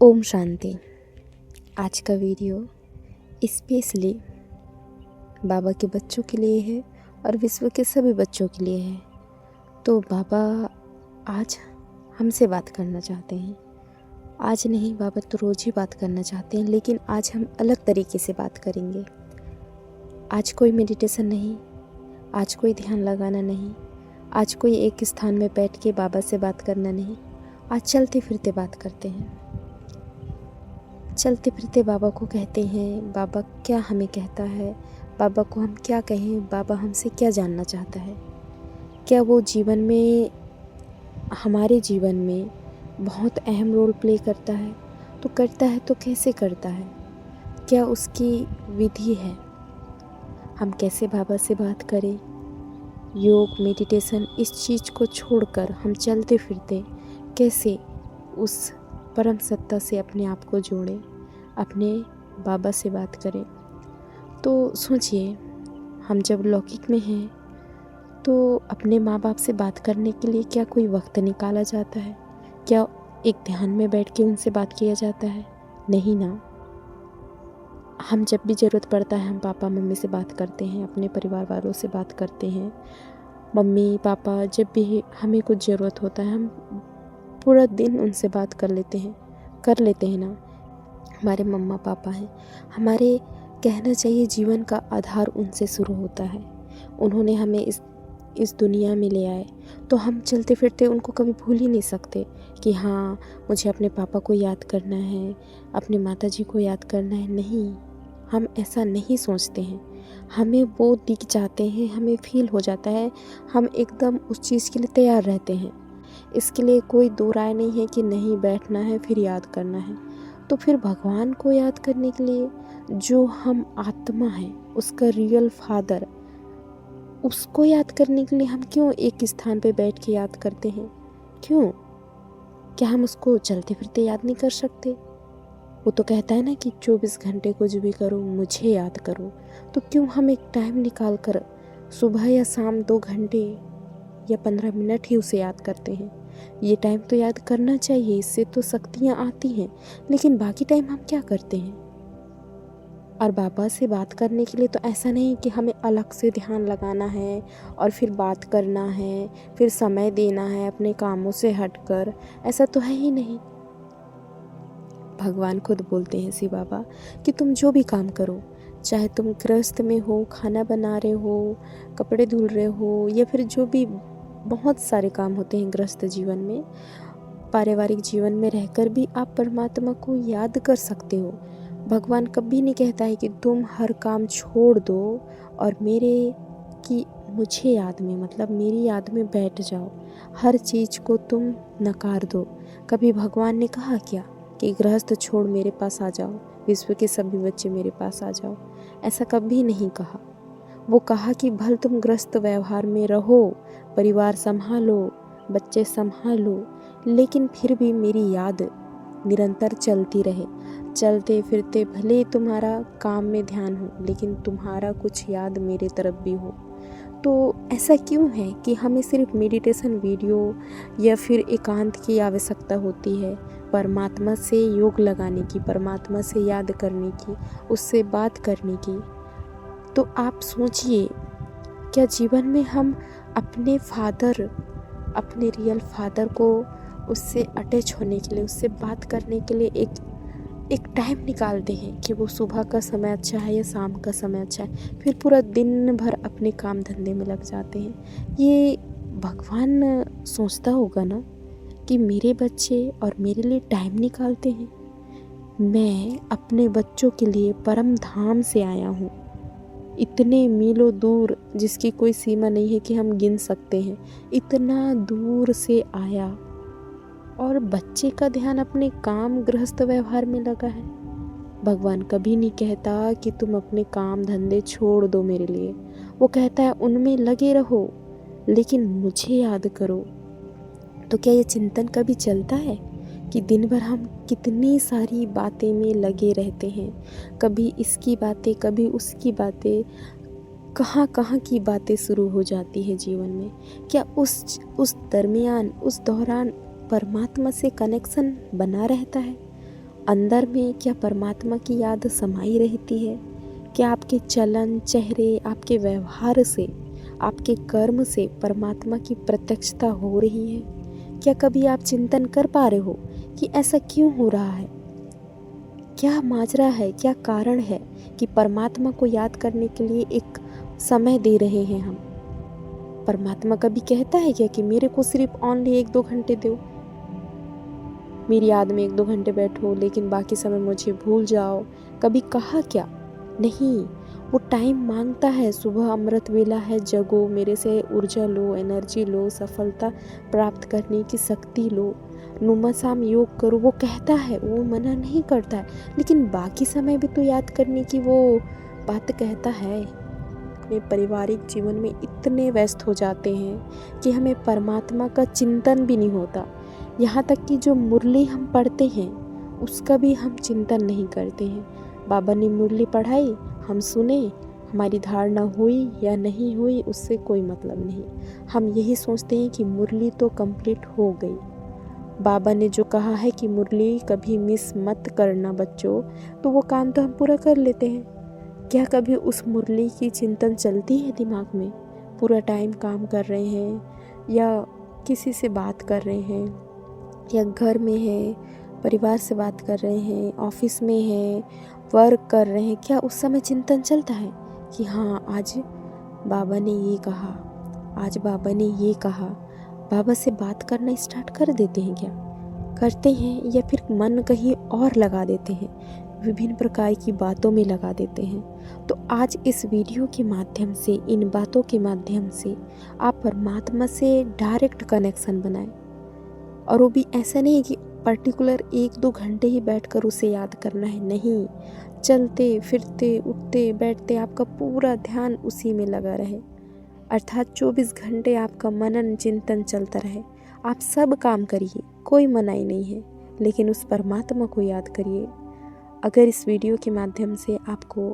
ओम शांति। आज का video specially बाबा के बच्चों के लिए है और विश्व के सभी बच्चों के लिए है। तो बाबा आज हमसे बात करना चाहते हैं। आज नहीं, बाबा तो रोज़ ही बात करना चाहते हैं, लेकिन आज हम अलग तरीके से बात करेंगे। आज कोई मेडिटेशन नहीं, आज कोई ध्यान लगाना नहीं, आज कोई एक स्थान में बैठ के बाबा से बात करना नहीं। आज चलते फिरते बात करते हैं। चलते फिरते बाबा को कहते हैं, बाबा क्या हमें कहता है, बाबा को हम क्या कहें, बाबा हमसे क्या जानना चाहता है। क्या वो जीवन में, हमारे जीवन में बहुत अहम रोल प्ले करता है? तो करता है तो कैसे करता है? क्या उसकी विधि है? हम कैसे बाबा से बात करें? योग, मेडिटेशन, इस चीज़ को छोड़कर हम चलते फिरते कैसे उस परम सत्ता से अपने आप को जोड़ें, अपने बाबा से बात करें। तो सोचिए, हम जब लौकिक में हैं तो अपने माँ बाप से बात करने के लिए क्या कोई वक्त निकाला जाता है? क्या एक ध्यान में बैठ के उनसे बात किया जाता है? नहीं ना। हम जब भी ज़रूरत पड़ता है हम पापा मम्मी से बात करते हैं, अपने परिवार वालों से बात करते हैं। मम्मी पापा जब भी हमें कुछ ज़रूरत होता है हम पूरा दिन उनसे बात कर लेते हैं ना। हमारे मम्मा पापा हैं, हमारे कहना चाहिए जीवन का आधार उनसे शुरू होता है। उन्होंने हमें इस दुनिया में ले आए, तो हम चलते फिरते उनको कभी भूल ही नहीं सकते कि हाँ, मुझे अपने पापा को याद करना है, अपने माता जी को याद करना है। नहीं, हम ऐसा नहीं सोचते हैं। हमें वो दिख जाते हैं, हमें फील हो जाता है, हम एकदम उस चीज़ के लिए तैयार रहते हैं। इसके लिए कोई दो राय नहीं है कि नहीं बैठना है फिर याद करना है। तो फिर भगवान को याद करने के लिए, जो हम आत्मा हैं, उसका रियल फादर, उसको याद करने के लिए हम क्यों एक स्थान पे बैठ के याद करते हैं? क्यों? क्या हम उसको चलते फिरते याद नहीं कर सकते? वो तो कहता है ना कि 24 घंटे कुछ भी करो मुझे याद करो। तो क्यों हम एक टाइम निकाल कर सुबह या शाम 2 घंटे या 15 मिनट ही उसे याद करते हैं? ये टाइम तो याद करना चाहिए, इससे तो शक्तियाँ आती हैं। लेकिन बाकी टाइम हम क्या करते हैं? और बाबा से बात करने के लिए तो ऐसा नहीं कि हमें अलग से ध्यान लगाना है और फिर बात करना है, फिर समय देना है अपने कामों से हटकर। ऐसा तो है ही नहीं। भगवान खुद बोलते हैं शिव बाबा कि तुम जो भी काम करो, चाहे तुम गृहस्थ में हो, खाना बना रहे हो, कपड़े धुल रहे हो, या फिर जो भी बहुत सारे काम होते हैं गृहस्थ जीवन में, पारिवारिक जीवन में रहकर भी आप परमात्मा को याद कर सकते हो। भगवान कभी नहीं कहता है कि तुम हर काम छोड़ दो और मुझे याद में, मतलब मेरी याद में बैठ जाओ, हर चीज़ को तुम नकार दो। कभी भगवान ने कहा क्या कि गृहस्थ छोड़ मेरे पास आ जाओ, विश्व के सभी बच्चे मेरे पास आ जाओ? ऐसा कभी नहीं कहा। वो कहा कि भल तुम ग्रस्त व्यवहार में रहो, परिवार संभालो, बच्चे संभालो, लेकिन फिर भी मेरी याद निरंतर चलती रहे। चलते फिरते भले तुम्हारा काम में ध्यान हो, लेकिन तुम्हारा कुछ याद मेरे तरफ भी हो। तो ऐसा क्यों है कि हमें सिर्फ मेडिटेशन वीडियो या फिर एकांत की आवश्यकता होती है? परमात्मा से योग लगाने की, परमात्मा से याद करने की, उससे बात करने की। तो आप सोचिए, क्या जीवन में हम अपने फादर, अपने रियल फादर को, उससे अटैच होने के लिए, उससे बात करने के लिए एक टाइम निकालते हैं कि वो सुबह का समय अच्छा है या शाम का समय अच्छा है, फिर पूरा दिन भर अपने काम धंधे में लग जाते हैं? ये भगवान सोचता होगा ना कि मेरे बच्चे और मेरे लिए टाइम निकालते हैं। मैं अपने बच्चों के लिए परम धाम से आया हूँ, इतने मीलों दूर जिसकी कोई सीमा नहीं है कि हम गिन सकते हैं। इतना दूर से आया और बच्चे का ध्यान अपने काम गृहस्थ व्यवहार में लगा है। भगवान कभी नहीं कहता कि तुम अपने काम धंधे छोड़ दो मेरे लिए। वो कहता है उनमें लगे रहो, लेकिन मुझे याद करो। तो क्या ये चिंतन कभी चलता है कि दिन भर हम कितनी सारी बातें में लगे रहते हैं? कभी इसकी बातें, कभी उसकी बातें, कहाँ कहाँ की बातें शुरू हो जाती है जीवन में। क्या उस दरमियान, उस दौरान परमात्मा से कनेक्शन बना रहता है? अंदर में क्या परमात्मा की याद समाई रहती है? क्या आपके चलन, चेहरे, आपके व्यवहार से, आपके कर्म से परमात्मा की प्रत्यक्षता हो रही है? क्या कभी आप चिंतन कर पा रहे हो कि ऐसा क्यों हो रहा है? क्या माजरा है, क्या कारण है कि परमात्मा को याद करने के लिए एक समय दे रहे हैं हम? परमात्मा कभी कहता है क्या कि मेरे को सिर्फ ओनली 1-2 घंटे दो, मेरी याद में 1-2 घंटे बैठो, लेकिन बाकी समय मुझे भूल जाओ? कभी कहा क्या? नहीं, वो टाइम मांगता है। सुबह अमृत वेला है, जगो, मेरे से ऊर्जा लो, एनर्जी लो, सफलता प्राप्त करने की शक्ति लो, नुमासाम योग करो। वो कहता है, वो मना नहीं करता है, लेकिन बाकी समय भी तो याद करने की वो बात कहता है। अपने पारिवारिक जीवन में इतने व्यस्त हो जाते हैं कि हमें परमात्मा का चिंतन भी नहीं होता। यहाँ तक कि जो मुरली हम पढ़ते हैं उसका भी हम चिंतन नहीं करते हैं। बाबा ने मुरली पढ़ाई, हम सुने, हमारी धारणा हुई या नहीं हुई उससे कोई मतलब नहीं। हम यही सोचते हैं कि मुरली तो कंप्लीट हो गई। बाबा ने जो कहा है कि मुरली कभी मिस मत करना बच्चों, तो वो काम तो हम पूरा कर लेते हैं। क्या कभी उस मुरली की चिंतन चलती है दिमाग में? पूरा टाइम काम कर रहे हैं या किसी से बात कर रहे हैं या घर में है, परिवार से बात कर रहे हैं, ऑफिस में है, वर्क कर रहे हैं, क्या उस समय चिंतन चलता है कि हाँ आज बाबा ने ये कहा, आज बाबा ने ये कहा? बाबा से बात करना स्टार्ट कर देते हैं क्या? करते हैं या फिर मन कहीं और लगा देते हैं, विभिन्न प्रकार की बातों में लगा देते हैं? तो आज इस वीडियो के माध्यम से, इन बातों के माध्यम से आप परमात्मा से डायरेक्ट कनेक्शन बनाएं। और वो भी ऐसा नहीं कि पर्टिकुलर 1-2 घंटे ही बैठकर उसे याद करना है, नहीं। चलते फिरते, उठते बैठते आपका पूरा ध्यान उसी में लगा रहे, अर्थात 24 घंटे आपका मनन चिंतन चलता रहे। आप सब काम करिए, कोई मनाही नहीं है, लेकिन उस परमात्मा को याद करिए। अगर इस वीडियो के माध्यम से आपको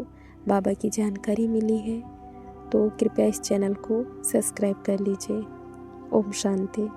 बाबा की जानकारी मिली है तो कृपया इस चैनल को सब्सक्राइब कर लीजिए। ओम शांति।